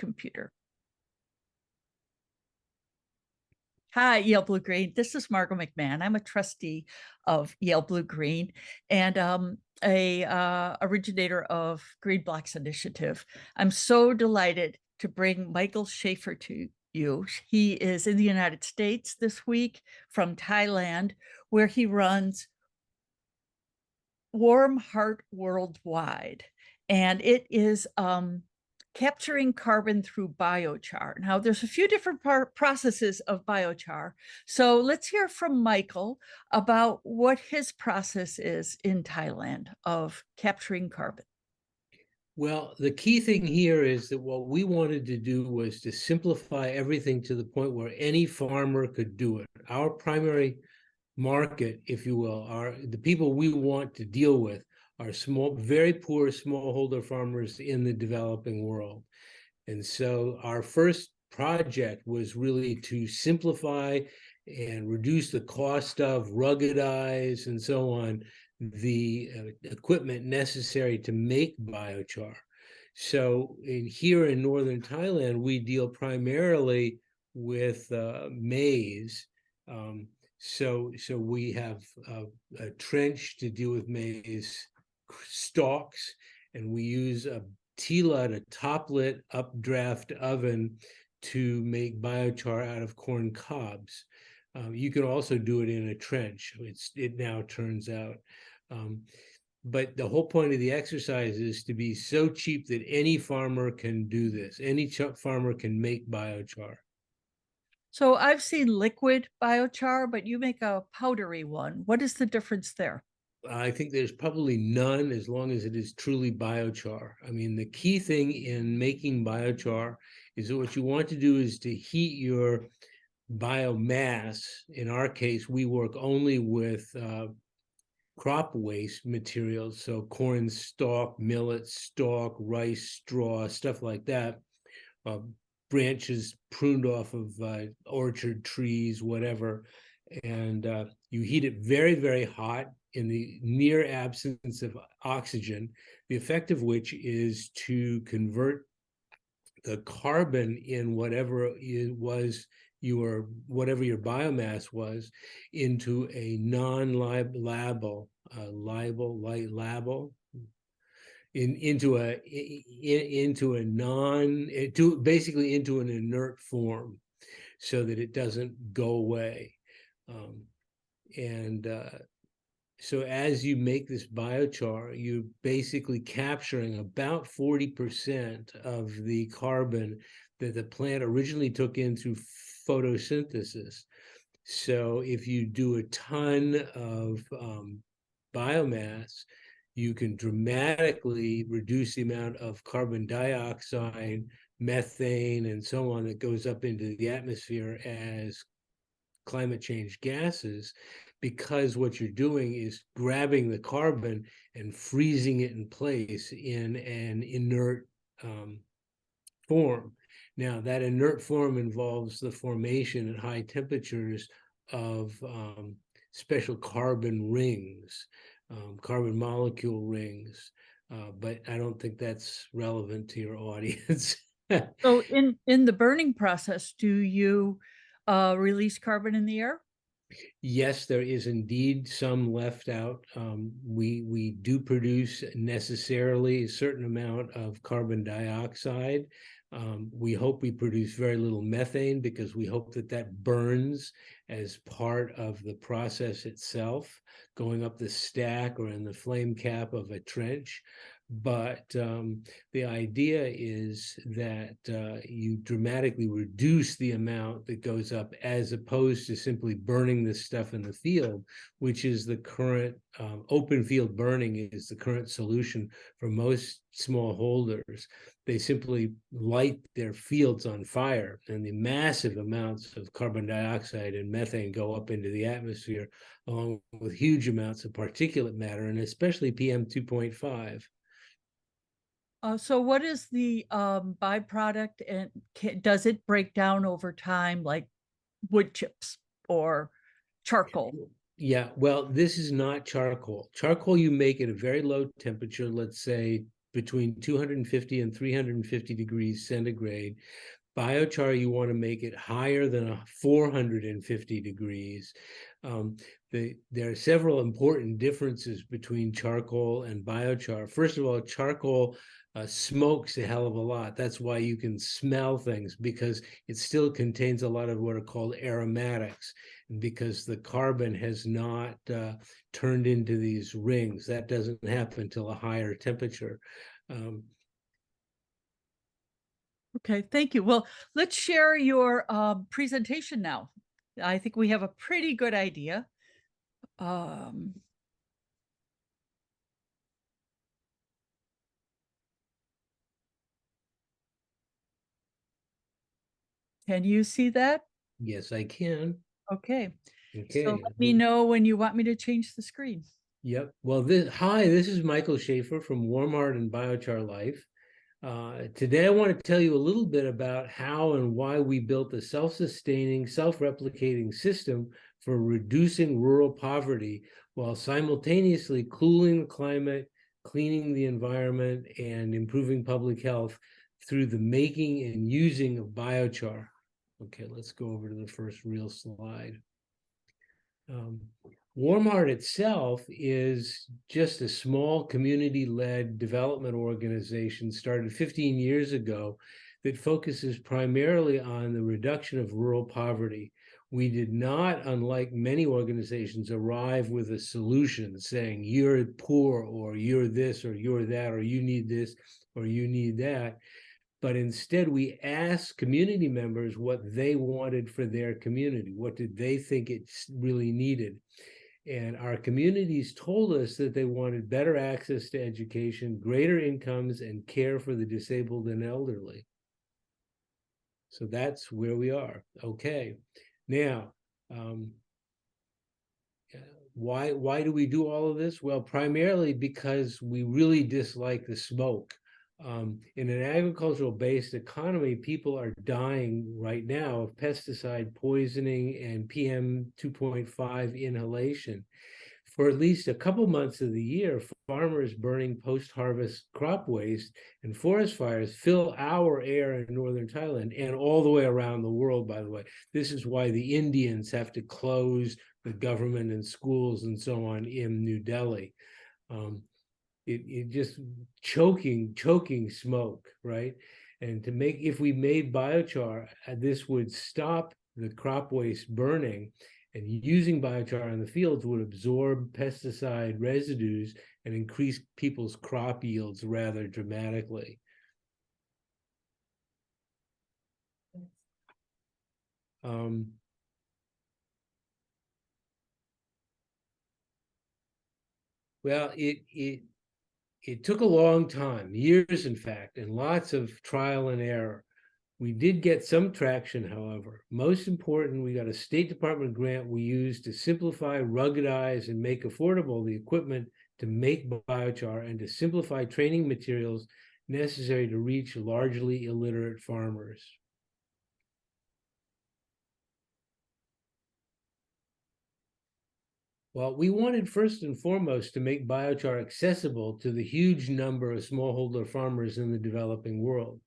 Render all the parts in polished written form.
computer. Hi, Yale Blue Green. This is Margot McMahon. I'm a trustee of Yale Blue Green and a originator of Green Blocks Initiative. I'm so delighted to bring Michael Shafer to you. He is in the United States this week from Thailand, where he runs Warm Heart Worldwide. And it is capturing carbon through biochar. Now, there's a few different processes of biochar. So let's hear from Michael about what his process is in Thailand of capturing carbon. Well, the key thing here is that what we wanted to do was to simplify everything to the point where any farmer could do it. Our primary market, if you will, are the people we want to deal with are small, very poor smallholder farmers in the developing world. And so our first project was really to simplify and reduce the cost of, ruggedize, and so on, the equipment necessary to make biochar. So here in northern Thailand, we deal primarily with maize. So we have a trench to deal with maize stalks, and we use a TLUT, a top-lit updraft oven, to make biochar out of corn cobs. You can also do it in a trench. It now turns out. But the whole point of the exercise is to be so cheap that any farmer can do this. Any farmer can make biochar. So I've seen liquid biochar, but you make a powdery one. What is the difference there? I think there's probably none as long as it is truly biochar. I mean, the key thing in making biochar is that what you want to do is to heat your biomass. In our case, we work only with crop waste materials, so corn stalk, millet stalk, rice straw, stuff like that, branches pruned off of orchard trees, whatever, and you heat it very, very hot in the near absence of oxygen, the effect of which is to convert the carbon in whatever it was whatever your biomass was into a non-labile basically into an inert form, so that it doesn't go away. So as you make this biochar, you're basically capturing about 40% of the carbon that the plant originally took in through photosynthesis. So if you do a ton of biomass, you can dramatically reduce the amount of carbon dioxide, methane, and so on that goes up into the atmosphere as climate change gases, because what you're doing is grabbing the carbon and freezing it in place in an inert form. Now, that inert form involves the formation at high temperatures of special carbon rings, carbon molecule rings, but I don't think that's relevant to your audience. So in the burning process, do you release carbon in the air? Yes, there is indeed some left out. We do produce necessarily a certain amount of carbon dioxide. We hope we produce very little methane, because we hope that that burns as part of the process itself, going up the stack or in the flame cap of a trench. But the idea is that you dramatically reduce the amount that goes up, as opposed to simply burning this stuff in the field, which is the current open field burning is the current solution for most smallholders. They simply light their fields on fire, and the massive amounts of carbon dioxide and methane go up into the atmosphere, along with huge amounts of particulate matter, and especially PM 2.5. So what is the byproduct, and does it break down over time like wood chips or charcoal? Yeah, well, this is not charcoal. Charcoal you make at a very low temperature, let's say between 250 and 350 degrees centigrade. Biochar, you want to make it higher than 450 degrees. There are several important differences between charcoal and biochar. First of all, charcoal smokes a hell of a lot. That's why you can smell things, because it still contains a lot of what are called aromatics, because the carbon has not turned into these rings. That doesn't happen until a higher temperature. Okay, thank you. Well, let's share your presentation now. I think we have a pretty good idea. Um, can you see that? Yes, I can. Okay. So Okay. let me know when you want me to change the screen. Yep. Well, this is Michael Shafer from Warm Heart and Biochar Life. Today, I want to tell you a little bit about how and why we built a self-sustaining, self-replicating system for reducing rural poverty while simultaneously cooling the climate, cleaning the environment, and improving public health through the making and using of biochar. Okay, let's go over to the first real slide. Warm Heart itself is just a small community-led development organization started 15 years ago that focuses primarily on the reduction of rural poverty. We did not, unlike many organizations, arrive with a solution saying you're poor or you're this or you're that or you need this or you need that. But instead, we asked community members what they wanted for their community. What did they think it really needed? And our communities told us that they wanted better access to education, greater incomes, and care for the disabled and elderly. So that's where we are. Okay. Now, why do we do all of this? Well, primarily because we really dislike the smoke. In an agricultural-based economy, people are dying right now of pesticide poisoning and PM 2.5 inhalation. For at least a couple months of the year, farmers burning post-harvest crop waste and forest fires fill our air in northern Thailand and all the way around the world, by the way. This is why the Indians have to close the government and schools and so on in New Delhi. It just choking smoke, right? And if we made biochar, this would stop the crop waste burning, and using biochar in the fields would absorb pesticide residues and increase people's crop yields rather dramatically. Well, it took a long time, years in fact, and lots of trial and error. We did get some traction, however. Most important, we got a State Department grant we used to simplify, ruggedize, and make affordable the equipment to make biochar and to simplify training materials necessary to reach largely illiterate farmers. Well, we wanted first and foremost to make biochar accessible to the huge number of smallholder farmers in the developing world.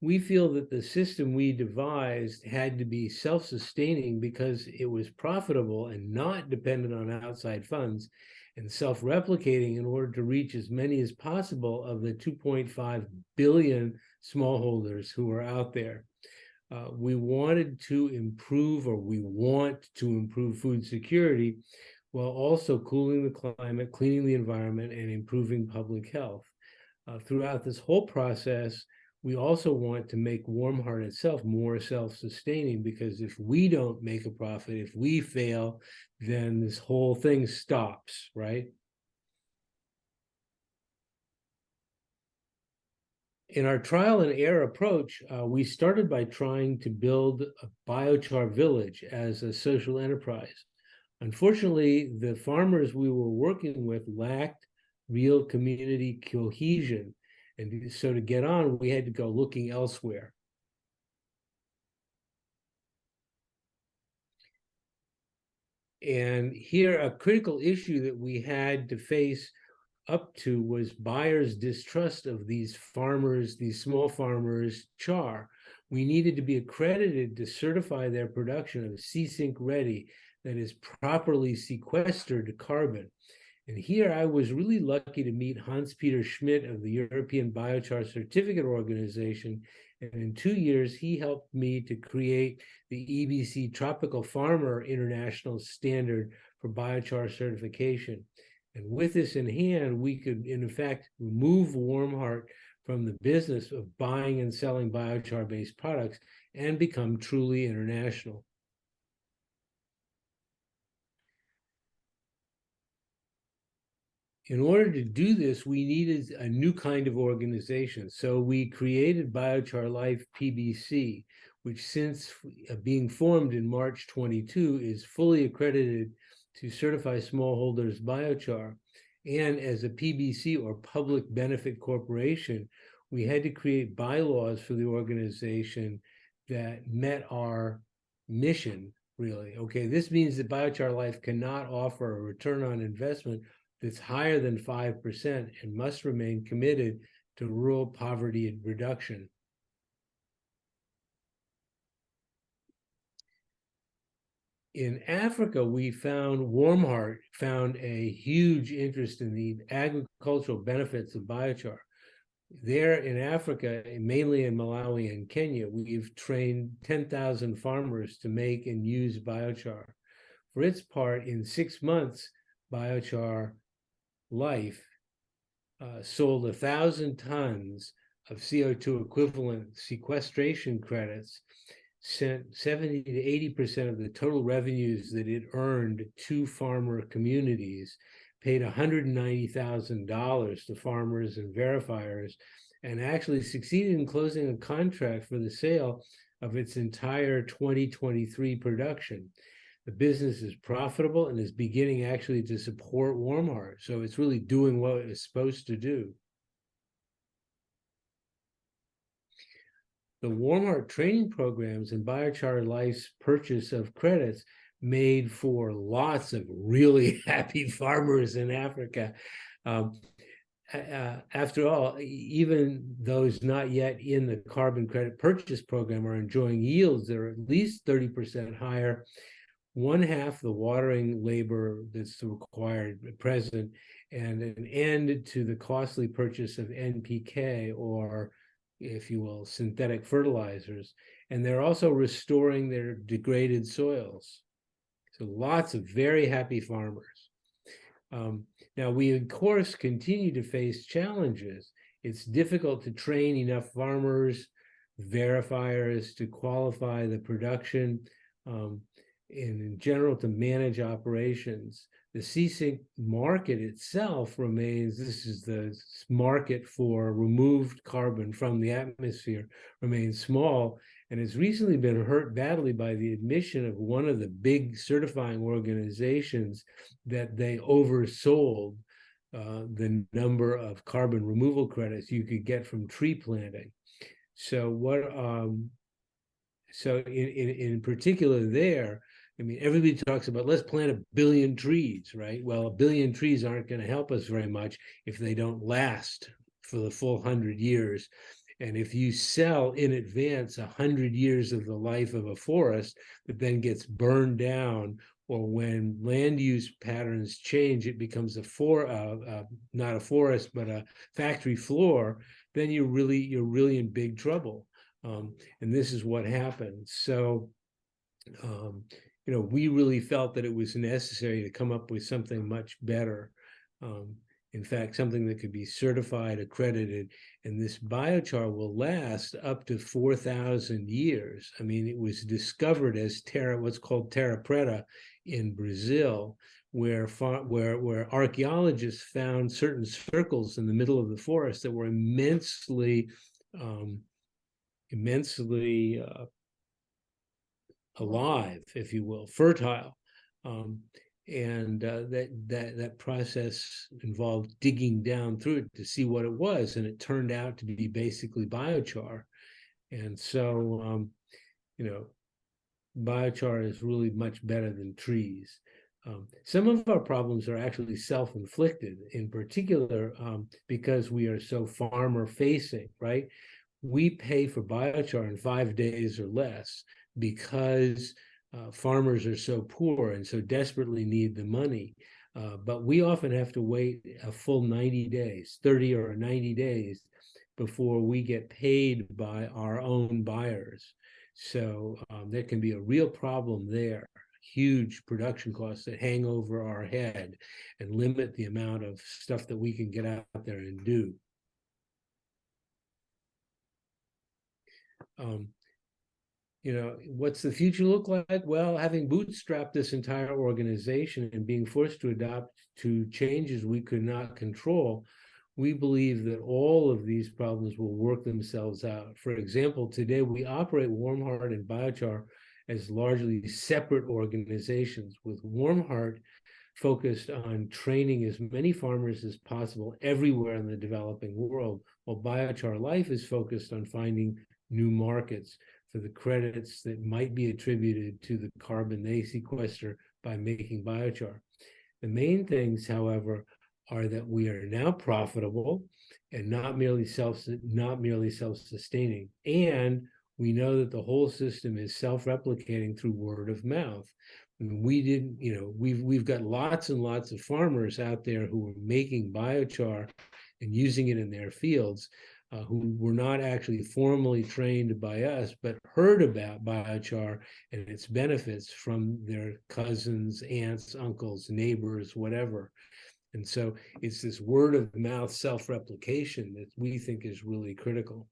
We feel that the system we devised had to be self-sustaining because it was profitable and not dependent on outside funds, and self-replicating in order to reach as many as possible of the 2.5 billion smallholders who are out there. We want to improve food security while also cooling the climate, cleaning the environment, and improving public health. Throughout this whole process, we also want to make Warm Heart itself more self-sustaining, because if we don't make a profit, if we fail, then this whole thing stops, right? In our trial and error approach, we started by trying to build a biochar village as a social enterprise. Unfortunately, the farmers we were working with lacked real community cohesion. And so to get on, we had to go looking elsewhere. And here, a critical issue that we had to face up to was buyers' distrust of these farmers, these small farmers' char. We needed to be accredited to certify their production of C-Sync ready, that is properly sequestered carbon. And here I was really lucky to meet Hans-Peter Schmidt of the European Biochar Certificate Organization. And in 2 years, he helped me to create the EBC Tropical Farmer International Standard for biochar certification. And with this in hand, we could, in fact, remove Warmheart from the business of buying and selling biochar-based products and become truly international. In order to do this, we needed a new kind of organization. So we created Biochar Life PBC, which since being formed in March 22 is fully accredited to certify smallholders biochar. And as a PBC, or public benefit corporation, we had to create bylaws for the organization that met our mission, really. Okay, this means that Biochar Life cannot offer a return on investment that's higher than 5% and must remain committed to rural poverty reduction. In Africa, we found Warmheart found a huge interest in the agricultural benefits of biochar. There in Africa, mainly in Malawi and Kenya, we've trained 10,000 farmers to make and use biochar. For its part, in 6 months, Biochar Life sold 1,000 tons of CO2 equivalent sequestration credits, sent 70 to 80% of the total revenues that it earned to farmer communities, paid $190,000 to farmers and verifiers, and actually succeeded in closing a contract for the sale of its entire 2023 production. The business is profitable and is beginning actually to support Warmheart. So it's really doing what it's supposed to do. The Warmheart training programs and Biochar Life's purchase of credits made for lots of really happy farmers in Africa. After all, even those not yet in the carbon credit purchase program are enjoying yields that are at least 30% higher, one half the watering labor that's required at present, and an end to the costly purchase of NPK, or, if you will, synthetic fertilizers. And they're also restoring their degraded soils. So lots of very happy farmers. Now, we, of course, continue to face challenges. It's difficult to train enough farmers, verifiers to qualify the production, and in general to manage operations. The C-Sync market itself remains, this is the market for removed carbon from the atmosphere, remains small, and has recently been hurt badly by the admission of one of the big certifying organizations that they oversold the number of carbon removal credits you could get from tree planting. So in particular there, I mean, everybody talks about let's plant 1 billion trees, right? Well, 1 billion trees aren't going to help us very much if they don't last for the full 100 years. And if you sell in advance 100 years of the life of a forest that then gets burned down, or when land use patterns change, it becomes not a forest, but a factory floor, then you're really in big trouble. And this is what happened. So, we really felt that it was necessary to come up with something much better. In fact, something that could be certified, accredited, and this biochar will last up to 4,000 years. I mean, it was discovered as what's called terra preta in Brazil, where archaeologists found certain circles in the middle of the forest that were immensely alive, if you will, fertile. And that process involved digging down through it to see what it was, and it turned out to be basically biochar. And so, biochar is really much better than trees. Some of our problems are actually self-inflicted, in particular, because we are so farmer-facing, right? We pay for biochar in 5 days or less because farmers are so poor and so desperately need the money. But we often have to wait a full 90 days, 30 or 90 days, before we get paid by our own buyers. So there can be a real problem there. Huge production costs that hang over our head and limit the amount of stuff that we can get out there and do. What's the future look like? Well, having bootstrapped this entire organization and being forced to adapt to changes we could not control, we believe that all of these problems will work themselves out. For example, today we operate Warmheart and Biochar as largely separate organizations, with Warmheart focused on training as many farmers as possible everywhere in the developing world, while Biochar Life is focused on finding new markets for the credits that might be attributed to the carbon they sequester by making biochar. The main things, however, are that we are now profitable and not merely self-sustaining, and we know that the whole system is self-replicating through word of mouth. I mean, we've got lots and lots of farmers out there who are making biochar and using it in their fields, who were not actually formally trained by us, but heard about biochar and its benefits from their cousins, aunts, uncles, neighbors, whatever. And so it's this word of mouth self-replication that we think is really critical.